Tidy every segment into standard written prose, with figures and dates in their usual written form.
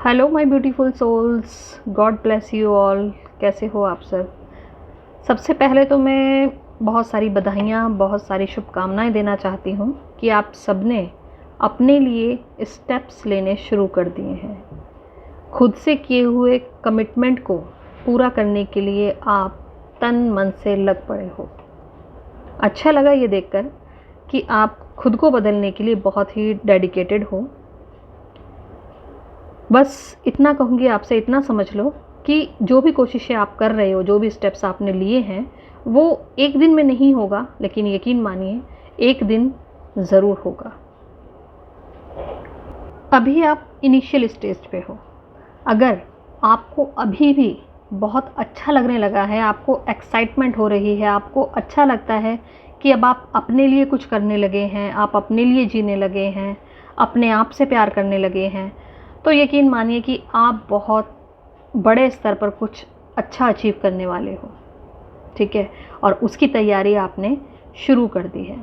Hello my beautiful souls, God bless you all. कैसे हो आप सब? सबसे पहले तो मैं बहुत सारी बधाइयाँ, बहुत सारी शुभकामनाएं देना चाहती हूँ कि आप सबने अपने लिए स्टेप्स लेने शुरू कर दिए हैं। खुद से किए हुए कमिटमेंट को पूरा करने के लिए आप तन मन से लग पड़े हो। अच्छा लगा ये देखकर कि आप खुद को बदलने के लिए बहुत ही डेडिकेटेड हो। बस इतना कहूँगी आपसे, इतना समझ लो कि जो भी कोशिशें आप कर रहे हो, जो भी स्टेप्स आपने लिए हैं, वो एक दिन में नहीं होगा, लेकिन यकीन मानिए एक दिन ज़रूर होगा। अभी आप इनिशियल स्टेज पे हो। अगर आपको अभी भी बहुत अच्छा लगने लगा है, आपको एक्साइटमेंट हो रही है, आपको अच्छा लगता है कि अब आप अपने लिए कुछ करने लगे हैं, आप अपने लिए जीने लगे हैं, अपने आप से प्यार करने लगे हैं, तो यकीन मानिए कि आप बहुत बड़े स्तर पर कुछ अच्छा अचीव करने वाले हो। ठीक है, और उसकी तैयारी आपने शुरू कर दी है।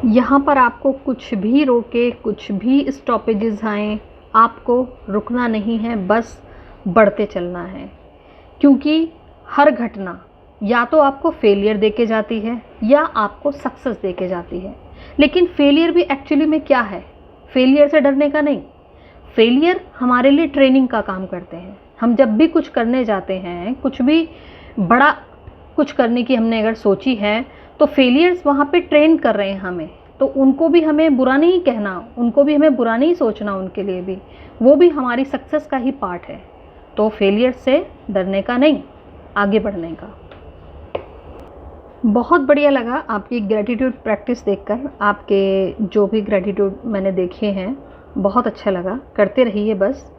यहाँ पर आपको कुछ भी रोके, कुछ भी स्टॉपेजेस आएँ, आपको रुकना नहीं है, बस बढ़ते चलना है। क्योंकि हर घटना या तो आपको फेलियर देके जाती है या आपको सक्सेस देके जाती है। लेकिन फेलियर भी एक्चुअली में क्या है? फेलियर से डरने का नहीं। फेलियर हमारे लिए ट्रेनिंग का काम करते हैं। हम जब भी कुछ करने जाते हैं, कुछ भी बड़ा कुछ करने की हमने अगर सोची है, तो फेलियर्स वहाँ पे ट्रेन कर रहे हैं हमें। तो उनको भी हमें बुरा नहीं कहना, उनको भी हमें बुरा नहीं सोचना, उनके लिए भी वो भी हमारी सक्सेस का ही पार्ट है। तो फेलियर से डरने का नहीं, आगे बढ़ने का। बहुत बढ़िया लगा आपकी ग्रेटिट्यूड प्रैक्टिस देखकर। आपके जो भी ग्रेटिट्यूड मैंने देखे हैं, बहुत अच्छा लगा। करते रहिए बस।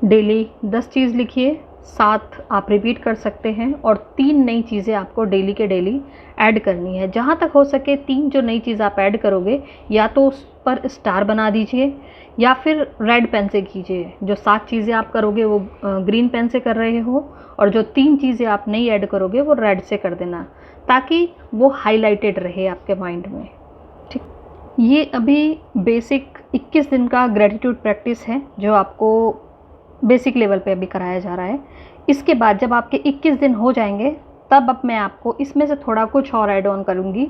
डेली 10 चीज़ लिखिए, 7 आप रिपीट कर सकते हैं, और 3 नई चीज़ें आपको डेली के डेली ऐड करनी है। जहाँ तक हो सके 3 जो नई चीज़ आप ऐड करोगे, या तो उस पर स्टार बना दीजिए या फिर रेड पेन से कीजिए। जो 7 चीज़ें आप करोगे वो ग्रीन पेन से कर रहे हो, और जो 3 चीज़ें आप नई ऐड करोगे वो रेड से कर देना, ताकि वो हाईलाइटेड रहे आपके माइंड में। ठीक, ये अभी बेसिक 21 दिन का ग्रेटिट्यूड प्रैक्टिस है जो आपको बेसिक लेवल पे अभी कराया जा रहा है। इसके बाद जब आपके 21 दिन हो जाएंगे, तब अब मैं आपको इसमें से थोड़ा कुछ और ऐड ऑन करूँगी।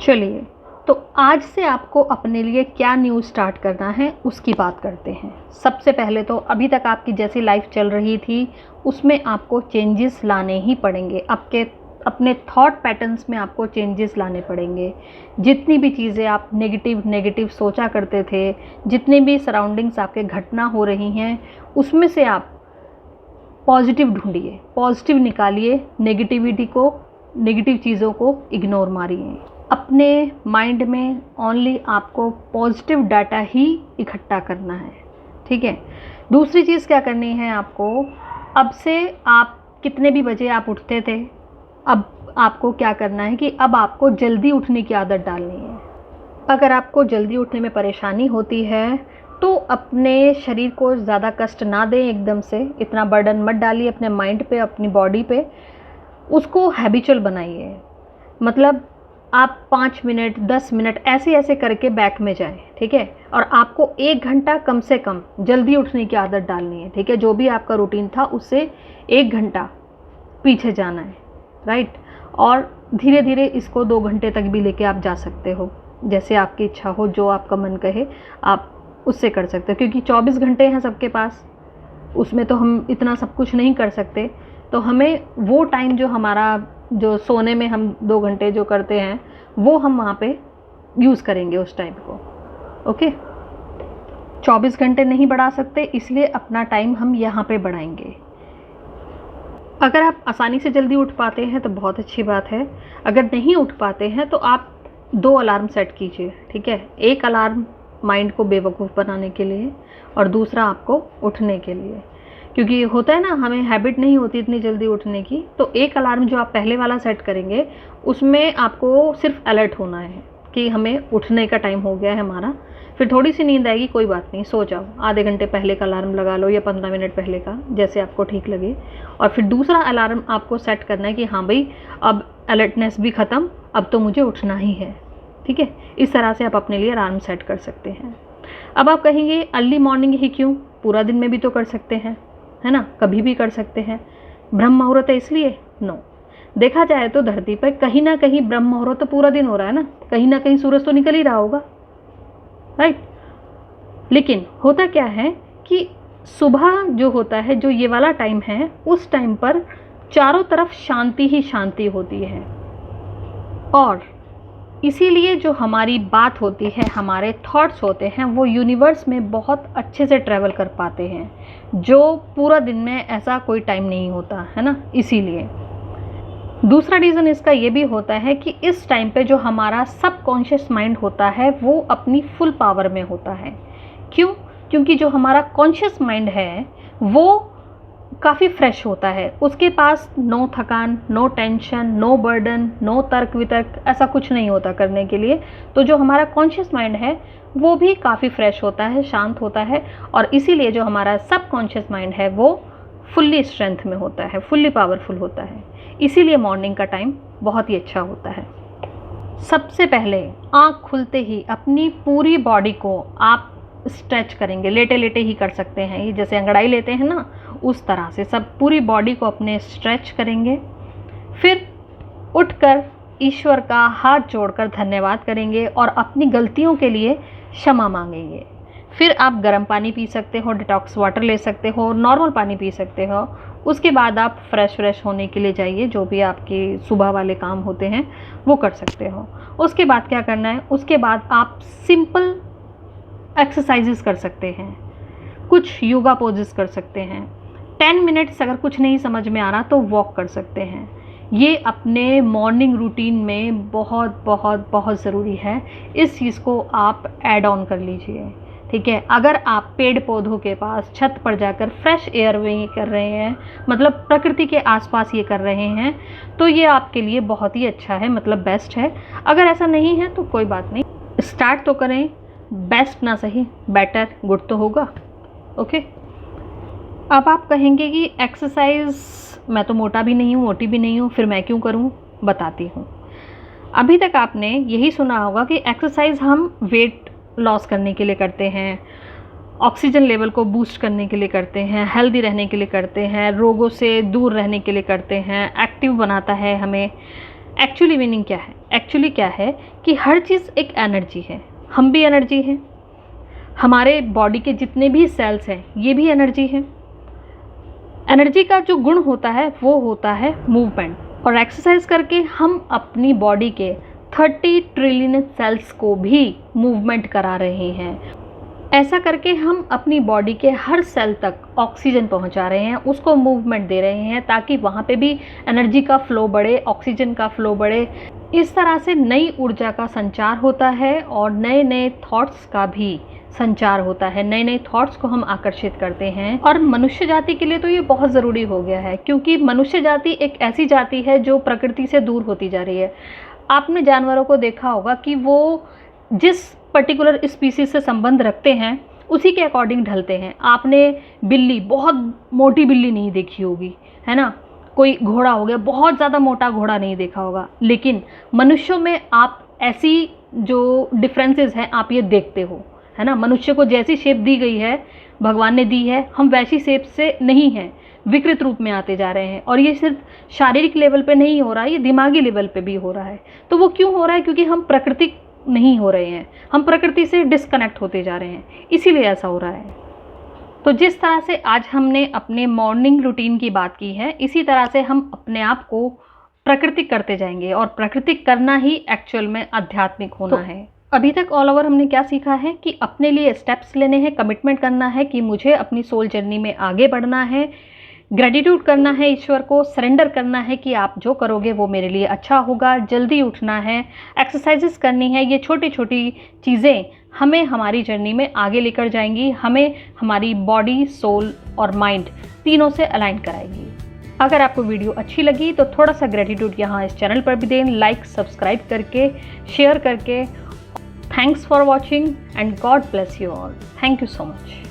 चलिए, तो आज से आपको अपने लिए क्या न्यू स्टार्ट करना है उसकी बात करते हैं। सबसे पहले तो अभी तक आपकी जैसी लाइफ चल रही थी उसमें आपको चेंजेस लाने ही पड़ेंगे। अपने थॉट पैटर्न्स में आपको चेंजेस लाने पड़ेंगे। जितनी भी चीज़ें आप नेगेटिव सोचा करते थे, जितनी भी सराउंडिंग्स आपके घटना हो रही हैं, उसमें से आप पॉजिटिव ढूंढिए, पॉजिटिव निकालिए, नेगेटिव चीज़ों को इग्नोर मारिए। अपने माइंड में ओनली आपको पॉजिटिव डाटा ही इकट्ठा करना है। ठीक है। दूसरी चीज़ क्या करनी है आपको, अब से आप कितने भी बजे आप उठते थे, अब आपको क्या करना है कि अब आपको जल्दी उठने की आदत डालनी है। अगर आपको जल्दी उठने में परेशानी होती है तो अपने शरीर को ज़्यादा कष्ट ना दें, एकदम से इतना बर्डन मत डालिए अपने माइंड पे, अपनी बॉडी पे। उसको हैबिचुअल बनाइए। मतलब आप 5 मिनट 10 मिनट ऐसे करके बैक में जाएं। ठीक है। और आपको 1 घंटा कम से कम जल्दी उठने की आदत डालनी है। ठीक है। जो भी आपका रूटीन था उससे 1 घंटा पीछे जाना है। राइट। और धीरे धीरे इसको 2 घंटे तक भी लेके आप जा सकते हो, जैसे आपकी इच्छा हो, जो आपका मन कहे आप उससे कर सकते हो। क्योंकि 24 घंटे हैं सबके पास, उसमें तो हम इतना सब कुछ नहीं कर सकते। तो हमें वो टाइम जो हमारा, जो सोने में हम 2 घंटे जो करते हैं, वो हम वहाँ पे यूज़ करेंगे उस टाइम को। ओके। 24 घंटे नहीं बढ़ा सकते, इसलिए अपना टाइम हम यहाँ पे बढ़ाएंगे। अगर आप आसानी से जल्दी उठ पाते हैं तो बहुत अच्छी बात है। अगर नहीं उठ पाते हैं तो आप 2 अलार्म सेट कीजिए। ठीक है। एक अलार्म माइंड को बेवकूफ़ बनाने के लिए, और दूसरा आपको उठने के लिए। क्योंकि होता है ना, हमें हैबिट नहीं होती इतनी जल्दी उठने की। तो एक अलार्म जो आप पहले वाला सेट करेंगे, उसमें आपको सिर्फ अलर्ट होना है कि हमें उठने का टाइम हो गया है हमारा। फिर थोड़ी सी नींद आएगी, कोई बात नहीं, सो जाओ। आधे घंटे पहले का अलार्म लगा लो या 15 मिनट पहले का, जैसे आपको ठीक लगे। और फिर दूसरा अलार्म आपको सेट करना है कि हाँ भाई, अब अलर्टनेस भी ख़त्म, अब तो मुझे उठना ही है। ठीक है। इस तरह से आप अपने लिए अलार्म सेट कर सकते हैं। अब आप कहेंगे अर्ली मॉर्निंग ही क्यों, पूरा दिन में भी तो कर सकते हैं, है ना, कभी भी कर सकते हैं, ब्रह्म मुहूर्त है इसलिए? नो, देखा जाए तो धरती पर कहीं ना कहीं ब्रह्म मुहूर्त तो पूरा दिन हो रहा है ना, कहीं ना कहीं सूरज तो निकल ही रहा होगा, राइट। लेकिन होता क्या है कि सुबह जो होता है, जो ये वाला टाइम है, उस टाइम पर चारों तरफ शांति ही शांति होती है, और इसीलिए जो हमारी बात होती है, हमारे थॉट्स होते हैं, वो यूनिवर्स में बहुत अच्छे से ट्रैवल कर पाते हैं, जो पूरा दिन में ऐसा कोई टाइम नहीं होता है ना। इसीलिए दूसरा रीज़न इसका ये भी होता है कि इस टाइम पे जो हमारा सबकॉन्शियस माइंड होता है वो अपनी फुल पावर में होता है। क्यों? क्योंकि जो हमारा कॉन्शियस माइंड है वो काफ़ी फ्रेश होता है, उसके पास नो थकान, no tension, no burden, no तर्क वितर्क, ऐसा कुछ नहीं होता करने के लिए। तो जो हमारा कॉन्शियस माइंड है वो भी काफ़ी फ्रेश होता है, शांत होता है, और इसीलिए जो हमारा सबकॉन्शियस माइंड है वो फुल्ली स्ट्रेंथ में होता है, फुल्ली पावरफुल होता है। इसीलिए मॉर्निंग का टाइम बहुत ही अच्छा होता है। सबसे पहले आँख खुलते ही अपनी पूरी बॉडी को आप स्ट्रेच करेंगे, लेटे लेटे ही कर सकते हैं, ये जैसे अंगड़ाई लेते हैं ना, उस तरह से सब पूरी बॉडी को अपने स्ट्रेच करेंगे। फिर उठकर ईश्वर का हाथ जोड़कर धन्यवाद करेंगे और अपनी गलतियों के लिए क्षमा मांगेंगे। फिर आप गर्म पानी पी सकते हो, डिटॉक्स वाटर ले सकते हो, नॉर्मल पानी पी सकते हो। उसके बाद आप फ्रेश होने के लिए जाइए, जो भी आपके सुबह वाले काम होते हैं वो कर सकते हो। उसके बाद क्या करना है, उसके बाद आप सिंपल एक्सरसाइजेस कर सकते हैं, कुछ योगा पोजेस कर सकते हैं, 10 मिनट्स अगर कुछ नहीं समझ में आ रहा तो वॉक कर सकते हैं। ये अपने मॉर्निंग रूटीन में बहुत बहुत बहुत ज़रूरी है, इस चीज़ को आप ऐड ऑन कर लीजिए, ठीक है। अगर आप पेड़ पौधों के पास छत पर जाकर फ्रेश एयर में कर रहे हैं, मतलब प्रकृति के आसपास ये कर रहे हैं, तो ये आपके लिए बहुत ही अच्छा है, मतलब बेस्ट है। अगर ऐसा नहीं है तो कोई बात नहीं, स्टार्ट तो करें, बेस्ट ना सही बेटर गुड तो होगा, ओके। अब आप कहेंगे कि एक्सरसाइज मैं तो मोटा भी नहीं हूँ, मोटी भी नहीं हूँ, फिर मैं क्यों करूँ? बताती हूँ। अभी तक आपने यही सुना होगा कि एक्सरसाइज हम वेट लॉस करने के लिए करते हैं, ऑक्सीजन लेवल को बूस्ट करने के लिए करते हैं, हेल्दी रहने के लिए करते हैं, रोगों से दूर रहने के लिए करते हैं, एक्टिव बनाता है हमें। एक्चुअली मीनिंग क्या है? एक्चुअली क्या है कि हर चीज़ एक एनर्जी है, हम भी एनर्जी हैं, हमारे बॉडी के जितने भी सेल्स हैं ये भी एनर्जी है। एनर्जी का जो गुण होता है वो होता है मूवमेंट, और एक्सरसाइज करके हम अपनी बॉडी के 30 ट्रिलियन सेल्स को भी मूवमेंट करा रहे हैं। ऐसा करके हम अपनी बॉडी के हर सेल तक ऑक्सीजन पहुंचा रहे हैं, उसको मूवमेंट दे रहे हैं, ताकि वहाँ पे भी एनर्जी का फ्लो बढ़े, ऑक्सीजन का फ्लो बढ़े। इस तरह से नई ऊर्जा का संचार होता है और नए नए थॉट्स का भी संचार होता है, नए नए थॉट्स को हम आकर्षित करते हैं। और मनुष्य जाति के लिए तो ये बहुत ज़रूरी हो गया है, क्योंकि मनुष्य जाति एक ऐसी जाति है जो प्रकृति से दूर होती जा रही है। आपने जानवरों को देखा होगा कि वो जिस पर्टिकुलर स्पीसीज से संबंध रखते हैं उसी के अकॉर्डिंग ढलते हैं। आपने बिल्ली, बहुत मोटी बिल्ली नहीं देखी होगी, है ना, कोई घोड़ा हो गया, बहुत ज़्यादा मोटा घोड़ा नहीं देखा होगा, लेकिन मनुष्यों में आप ऐसी जो डिफरेंसेस हैं आप ये देखते हो, है ना। मनुष्य को जैसी शेप दी गई है, भगवान ने दी है, हम वैसी शेप से नहीं हैं, विकृत रूप में आते जा रहे हैं। और ये सिर्फ शारीरिक लेवल पे नहीं हो रहा है, ये दिमागी लेवल पे भी हो रहा है। तो वो क्यों हो रहा है? क्योंकि हम प्राकृतिक नहीं हो रहे हैं, हम प्रकृति से डिस्कनेक्ट होते जा रहे हैं, इसीलिए ऐसा हो रहा है। तो जिस तरह से आज हमने अपने मॉर्निंग रूटीन की बात की है, इसी तरह से हम अपने आप को प्राकृतिक करते जाएंगे, और प्राकृतिक करना ही एक्चुअल में आध्यात्मिक होना है। अभी तक ऑल ओवर हमने क्या सीखा है कि अपने लिए स्टेप्स लेने हैं, कमिटमेंट करना है कि मुझे अपनी सोल जर्नी में आगे बढ़ना है, ग्रेटिट्यूड करना है, ईश्वर को सरेंडर करना है कि आप जो करोगे वो मेरे लिए अच्छा होगा, जल्दी उठना है, एक्सरसाइजेस करनी है। ये छोटी छोटी चीज़ें हमें हमारी जर्नी में आगे लेकर जाएंगी, हमें हमारी बॉडी, सोल और माइंड तीनों से अलाइन कराएगी। अगर आपको वीडियो अच्छी लगी तो थोड़ा सा ग्रेटिट्यूड यहाँ इस चैनल पर भी दें, लाइक सब्सक्राइब करके, शेयर करके। Thanks for watching and God bless you all. Thank you so much.